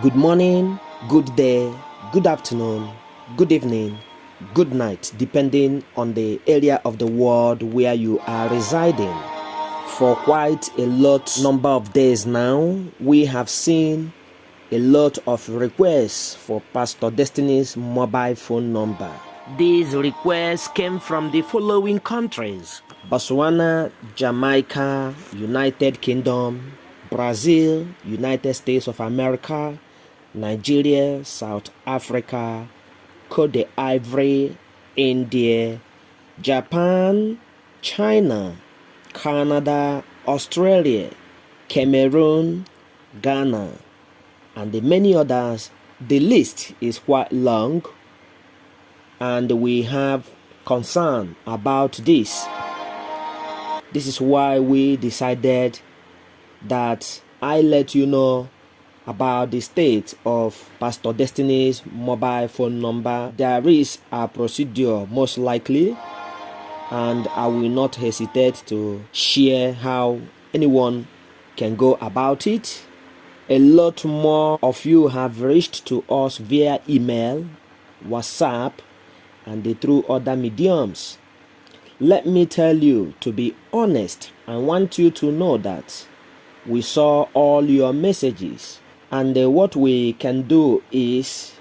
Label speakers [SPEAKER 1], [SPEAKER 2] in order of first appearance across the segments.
[SPEAKER 1] Good morning, good day, good afternoon, good evening, good night, depending on the area of the world where you are residing. For quite a lot number of days now, we have seen a lot of requests for Pastor Destiny's mobile phone number. These requests came from the following countries: Botswana, Jamaica, United Kingdom, Brazil, United States of America, Nigeria, South Africa, Cote d'Ivoire, India, Japan, China, Canada, Australia, Cameroon, Ghana, and the many others. The list is quite long, and we have concern about this. This is why we decided that I let you know about the state of Pastor Destiny's mobile phone number. There is a procedure most likely, and I will not hesitate to share how anyone can go about it. A lot more of you have reached to us via email, WhatsApp, and through other mediums. Let me tell you, to be honest, I want you to know that we saw all your messages, and what we can do is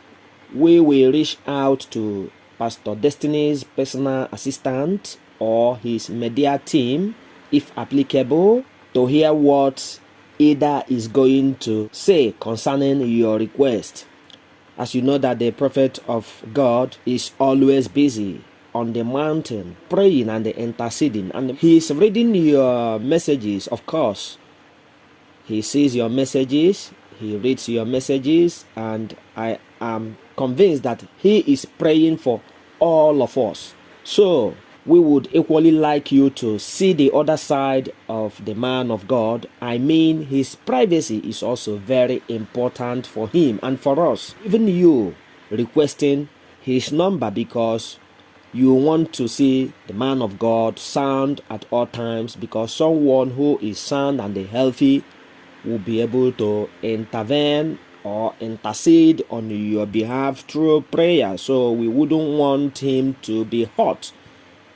[SPEAKER 1] we will reach out to Pastor Destiny's personal assistant or his media team, if applicable, to hear what either is going to say concerning your request. As you know that the prophet of God is always busy on the mountain praying and interceding, and he is reading your messages. Of course, he sees your messages, he reads your messages, and I am convinced that he is praying for all of us. So we would equally like you to see the other side of the man of God. I mean, his privacy is also very important for him and for us. Even you requesting his number because you want to see the man of God sound at all times, because someone who is sound and healthy will be able to intervene or intercede on your behalf through prayer. So we wouldn't want him to be hurt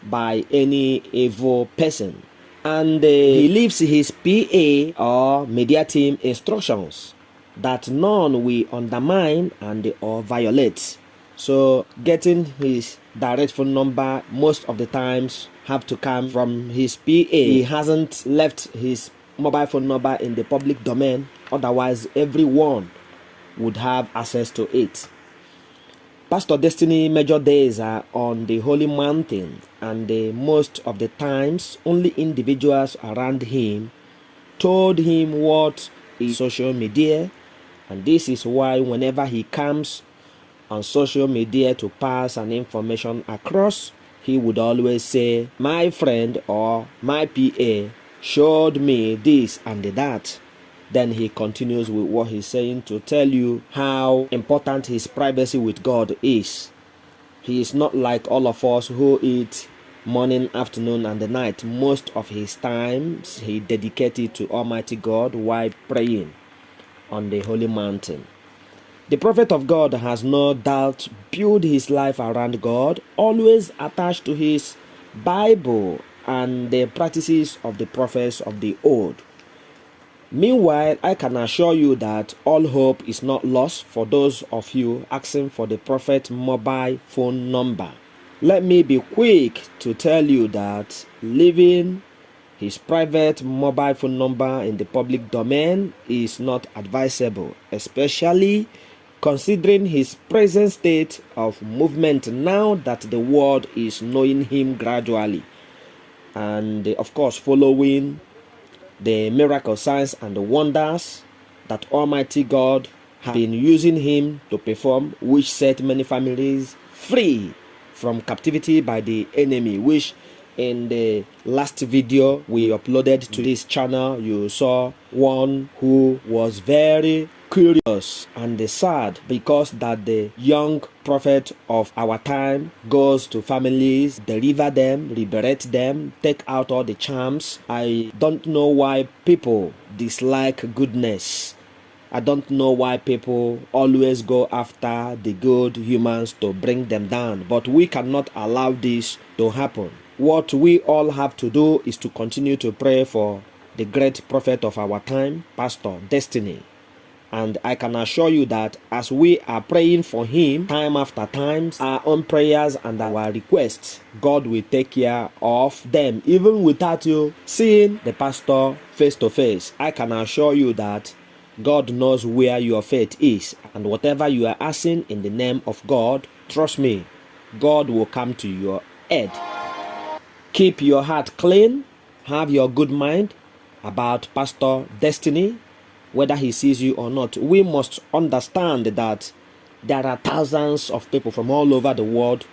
[SPEAKER 1] by any evil person. And he leaves his PA or media team instructions that none will undermine and or violate. So getting his direct phone number most of the times have to come from his PA. He hasn't left his mobile phone number in the public domain, otherwise everyone would have access to it. Pastor Destiny major days are on the holy mountain, and most of the times only individuals around him told him what is social media, and this is why whenever he comes on social media to pass an information across, he would always say, "My friend" or "My PA showed me this and that." Then he continues with what he's saying to tell you how important his privacy with God is. He is not like all of us who eat morning, afternoon, and the night. Most of his times he dedicated to Almighty God while praying on the holy mountain. The prophet of God has no doubt built his life around God, always attached to his Bible and the practices of the prophets of the old. Meanwhile, I can assure you that all hope is not lost for those of you asking for the prophet mobile phone number. Let me be quick to tell you that leaving his private mobile phone number in the public domain is not advisable, especially considering his present state of movement now that the world is knowing him gradually, and of course following the miracle signs and the wonders that Almighty God has been using him to perform, which set many families free from captivity by the enemy, which in the last video we uploaded to this channel, you saw one who was very curious and sad because that the young prophet of our time goes to families, deliver them, liberate them, take out all the charms. I don't know why people dislike goodness I don't know why people always go after the good humans to bring them down, but we cannot allow this to happen. What we all have to do is to continue to pray for the great prophet of our time, Pastor Destiny. And I can assure you that as we are praying for him time after time, our own prayers and our requests, God will take care of them even without you seeing the pastor face to face. I can assure you that God knows where your faith is, and whatever you are asking in the name of God, trust me, God will come to your aid. Keep your heart clean, have your good mind about Pastor Destiny, whether he sees you or not. We must understand that there are thousands of people from all over the world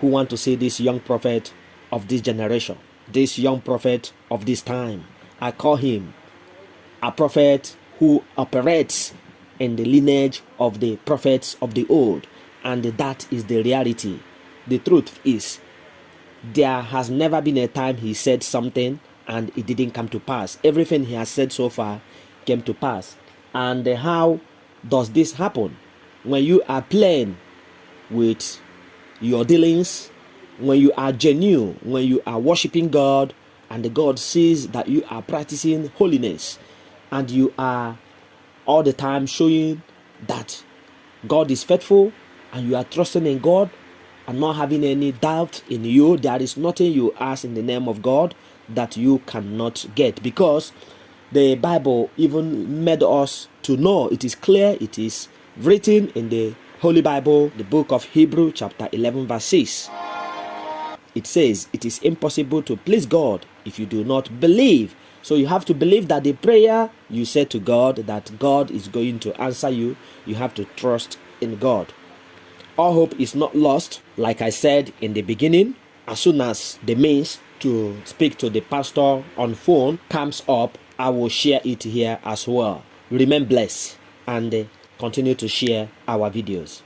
[SPEAKER 1] who want to see this young prophet of this generation, this young prophet of this time. I call him a prophet who operates in the lineage of the prophets of the old, and that is the reality. The truth is, there has never been a time he said something and it didn't come to pass. Everything he has said so far came to pass. And how does this happen? When you are plain with your dealings, when you are genuine, when you are worshiping God, and the God sees that you are practicing holiness, and you are all the time showing that God is faithful, and you are trusting in God and not having any doubt in you, there is nothing you ask in the name of God that you cannot get, because the Bible even made us to know, it is clear, it is written in the Holy Bible, the book of Hebrews chapter 11 verse 6. It says, it is impossible to please God if you do not believe. So you have to believe that the prayer you say to God, that God is going to answer you. You have to trust in God. All hope is not lost. Like I said in the beginning, as soon as the means to speak to the pastor on phone comes up, I will share it here as well. Remain blessed and continue to share our videos.